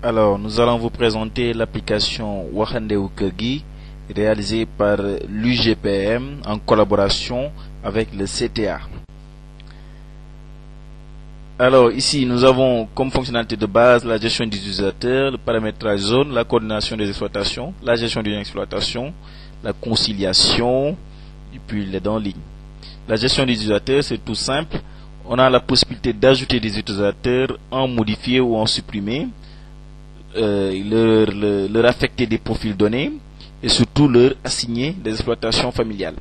Alors, nous allons vous présenter l'application Waxande Kër Gi réalisée par l'UGPM en collaboration avec le CTA. Alors, ici, nous avons comme fonctionnalité de base la gestion des utilisateurs, le paramétrage zone, la coordination des exploitations, la gestion d'une exploitation, la conciliation et puis l'aide en ligne. La gestion des utilisateurs, c'est tout simple. On a la possibilité d'ajouter des utilisateurs, en modifier ou en supprimer, leur affecter des profils donnés et surtout leur assigner des exploitations familiales.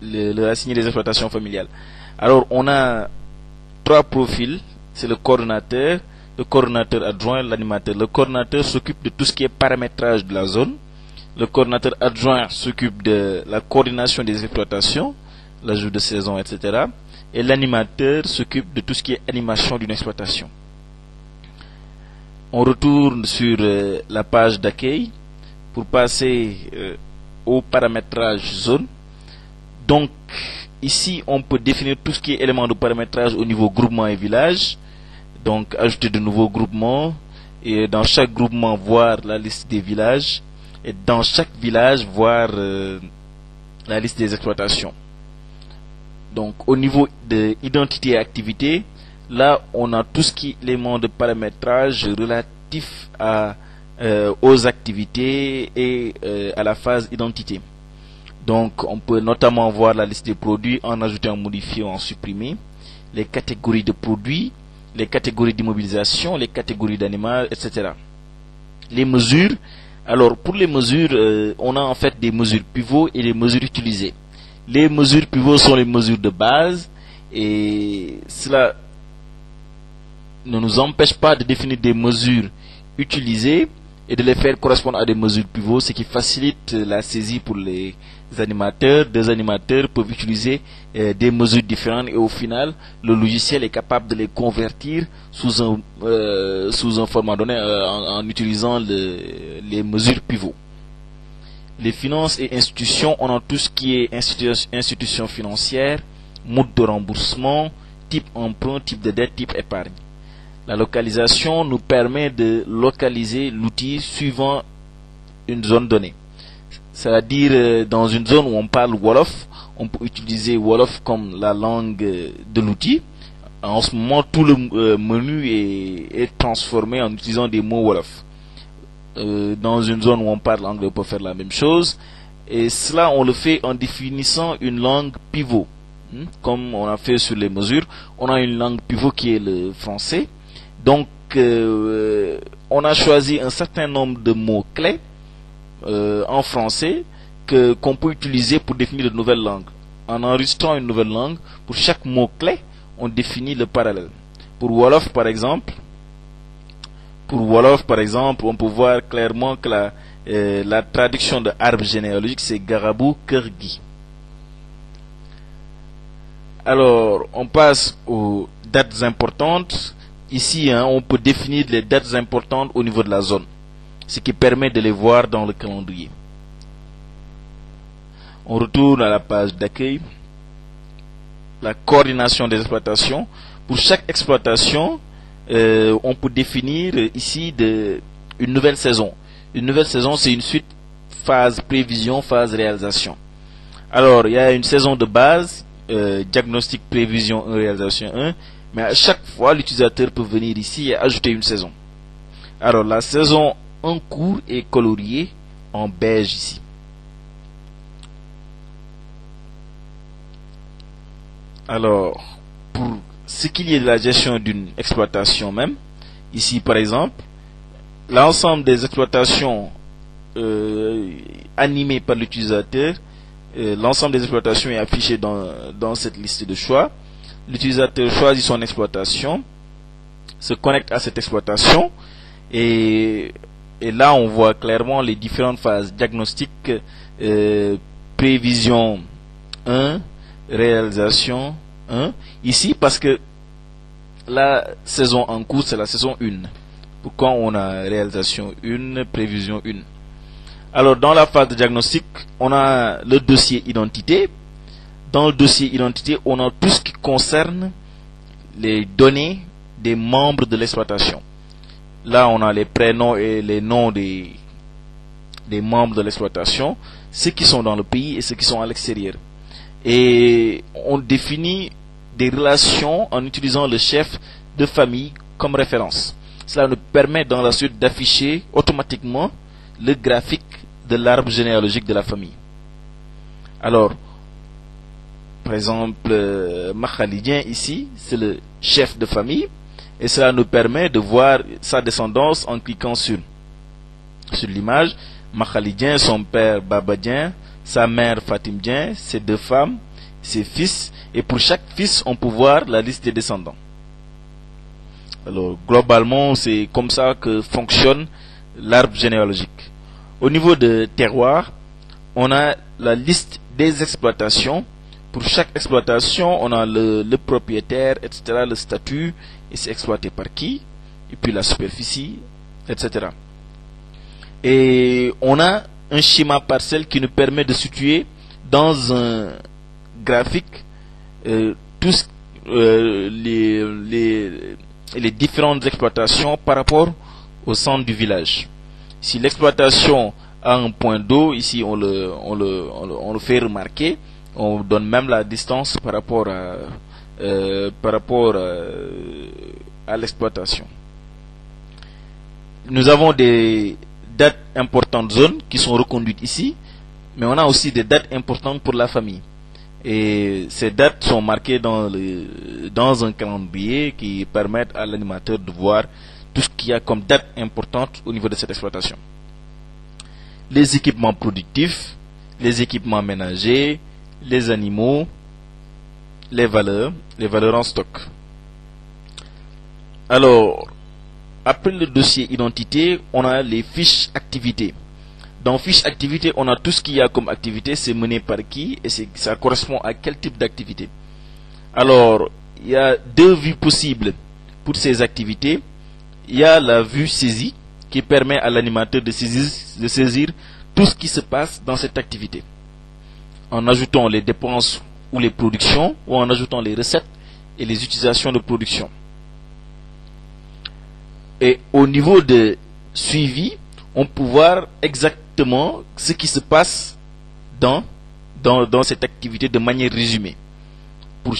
Leur assigner des exploitations familiales. Alors, on a trois profils, c'est le coordonnateur adjoint, l'animateur. Le coordonnateur s'occupe de tout ce qui est paramétrage de la zone. Le coordonnateur adjoint s'occupe de la coordination des exploitations, l'ajout de saison, etc. Et l'animateur s'occupe de tout ce qui est animation d'une exploitation. On retourne sur la page d'accueil pour passer au paramétrage zone. Donc, ici, on peut définir tout ce qui est élément de paramétrage au niveau groupement et village. Donc, ajouter de nouveaux groupements et dans chaque groupement, voir la liste des villages. Et dans chaque village, voir la liste des exploitations. Donc, au niveau de identité et activité, là, on a tout ce qui est élément de paramétrage relatif aux activités et à la phase identité. Donc, on peut notamment voir la liste des produits, en ajouter, en modifier ou en supprimer, les catégories de produits, les catégories d'immobilisation, les catégories d'animal, etc. Les mesures. Alors, pour les mesures, on a en fait des mesures pivots et des mesures utilisées. Les mesures pivots sont les mesures de base et cela ne nous empêche pas de définir des mesures utilisées et de les faire correspondre à des mesures pivots, ce qui facilite la saisie pour les animateurs. Des animateurs peuvent utiliser des mesures différentes et au final, le logiciel est capable de les convertir sous un format donné en utilisant les mesures pivots. Les finances et institutions, on a tout ce qui est institutions financières, mode de remboursement, type emprunt, type de dette, type épargne. La localisation nous permet de localiser l'outil suivant une zone donnée. C'est-à-dire, dans une zone où on parle Wolof, on peut utiliser Wolof comme la langue de l'outil. En ce moment, tout le menu est transformé en utilisant des mots Wolof. Dans une zone où on parle anglais, on peut faire la même chose. Et cela, on le fait en définissant une langue pivot. Comme on a fait sur les mesures, on a une langue pivot qui est le français. Donc, on a choisi un certain nombre de mots-clés en français qu'on peut utiliser pour définir de nouvelles langues. En enregistrant une nouvelle langue, pour chaque mot-clé, on définit le parallèle. Pour Wolof, par exemple, on peut voir clairement que la traduction de arbre généalogique, c'est Garabou Kër Gi. Alors, on passe aux dates importantes. Ici, on peut définir les dates importantes au niveau de la zone, ce qui permet de les voir dans le calendrier. On retourne à la page d'accueil. La coordination des exploitations. Pour chaque exploitation, on peut définir ici une nouvelle saison. Une nouvelle saison, c'est une suite phase prévision, phase réalisation. Alors, il y a une saison de base, diagnostic, prévision 1, réalisation 1. Mais à chaque fois, l'utilisateur peut venir ici et ajouter une saison. Alors, la saison en cours est coloriée en beige ici. Alors, pour ce qu'il y est de la gestion d'une exploitation même, ici par exemple, l'ensemble des exploitations animées par l'utilisateur, l'ensemble des exploitations est affiché dans cette liste de choix. L'utilisateur choisit son exploitation, se connecte à cette exploitation et là on voit clairement les différentes phases: diagnostic, prévision 1, réalisation 1. Ici parce que la saison en cours c'est la saison 1. Pourquoi on a réalisation 1, prévision 1? Alors dans la phase de diagnostic, on a le dossier identité. Dans le dossier identité, on a tout ce qui concerne les données des membres de l'exploitation. Là, on a les prénoms et les noms des membres de l'exploitation, ceux qui sont dans le pays et ceux qui sont à l'extérieur. Et on définit des relations en utilisant le chef de famille comme référence. Cela nous permet dans la suite d'afficher automatiquement le graphique de l'arbre généalogique de la famille. Alors, par exemple, Makhalidien ici, c'est le chef de famille, et cela nous permet de voir sa descendance en cliquant sur l'image. Makhalidien, son père Babadien, sa mère Fatimdien, ses 2 femmes, ses fils, et pour chaque fils, on peut voir la liste des descendants. Alors, globalement, c'est comme ça que fonctionne l'arbre généalogique. Au niveau de terroir, on a la liste des exploitations. Pour chaque exploitation, on a le propriétaire, etc., le statut, et c'est exploité par qui, et puis la superficie, etc. Et on a un schéma parcelle qui nous permet de situer dans un graphique tous les différentes exploitations par rapport au centre du village. Si l'exploitation a un point d'eau, ici on le fait remarquer, on donne même la distance par rapport à l'exploitation. Nous avons des dates importantes zones qui sont reconduites ici, mais on a aussi des dates importantes pour la famille. Et ces dates sont marquées dans un calendrier qui permettent à l'animateur de voir tout ce qu'il y a comme date importante au niveau de cette exploitation. Les équipements productifs, les équipements ménagers, les animaux, les valeurs en stock. Alors, après le dossier identité, on a les fiches activités. Dans fiche activité, on a tout ce qu'il y a comme activité, c'est mené par qui et ça correspond à quel type d'activité. Alors, il y a 2 vues possibles pour ces activités. Il y a la vue saisie qui permet à l'animateur de saisir tout ce qui se passe dans cette activité, en ajoutant les dépenses ou les productions, ou en ajoutant les recettes et les utilisations de production. Et au niveau de suivi, on peut voir exactement ce qui se passe dans cette activité de manière résumée, en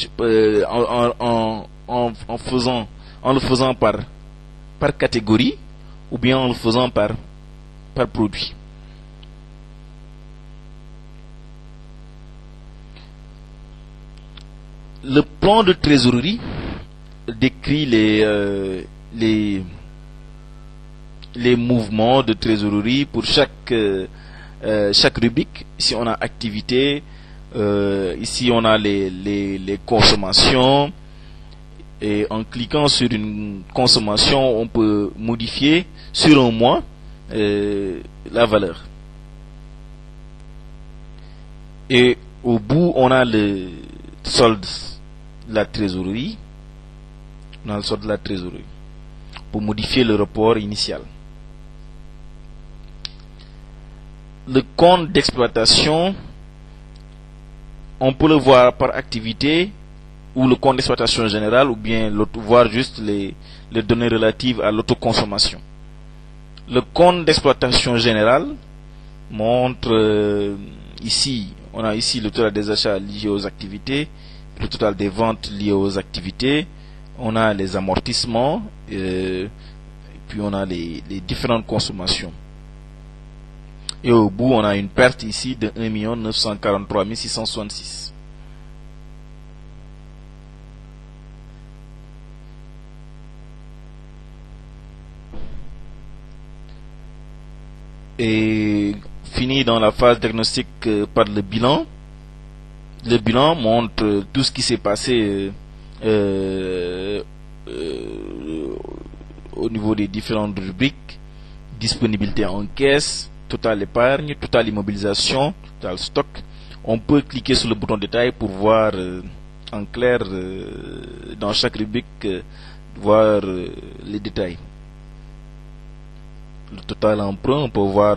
le faisant par catégorie ou bien en le faisant par produit. Le plan de trésorerie décrit les mouvements de trésorerie pour chaque rubrique. Ici on a activité, ici on a les consommations, et en cliquant sur une consommation on peut modifier sur un mois la valeur. Et au bout on a le solde de la trésorerie. On a le solde de la trésorerie pour modifier le report initial. Le compte d'exploitation, on peut le voir par activité, ou le compte d'exploitation générale, ou bien voir juste les données relatives à l'autoconsommation. Le compte d'exploitation générale montre ici, on a ici le total des achats liés aux activités, le total des ventes liées aux activités, on a les amortissements, et puis on a les différentes consommations. Et au bout, on a une perte ici de 1 943 666. Et fini dans la phase diagnostique par le bilan. Le bilan montre tout ce qui s'est passé au niveau des différentes rubriques: disponibilité en caisse, total épargne, total immobilisation, total stock. On peut cliquer sur le bouton détail pour voir en clair dans chaque rubrique, les détails. Le total emprunt, on peut voir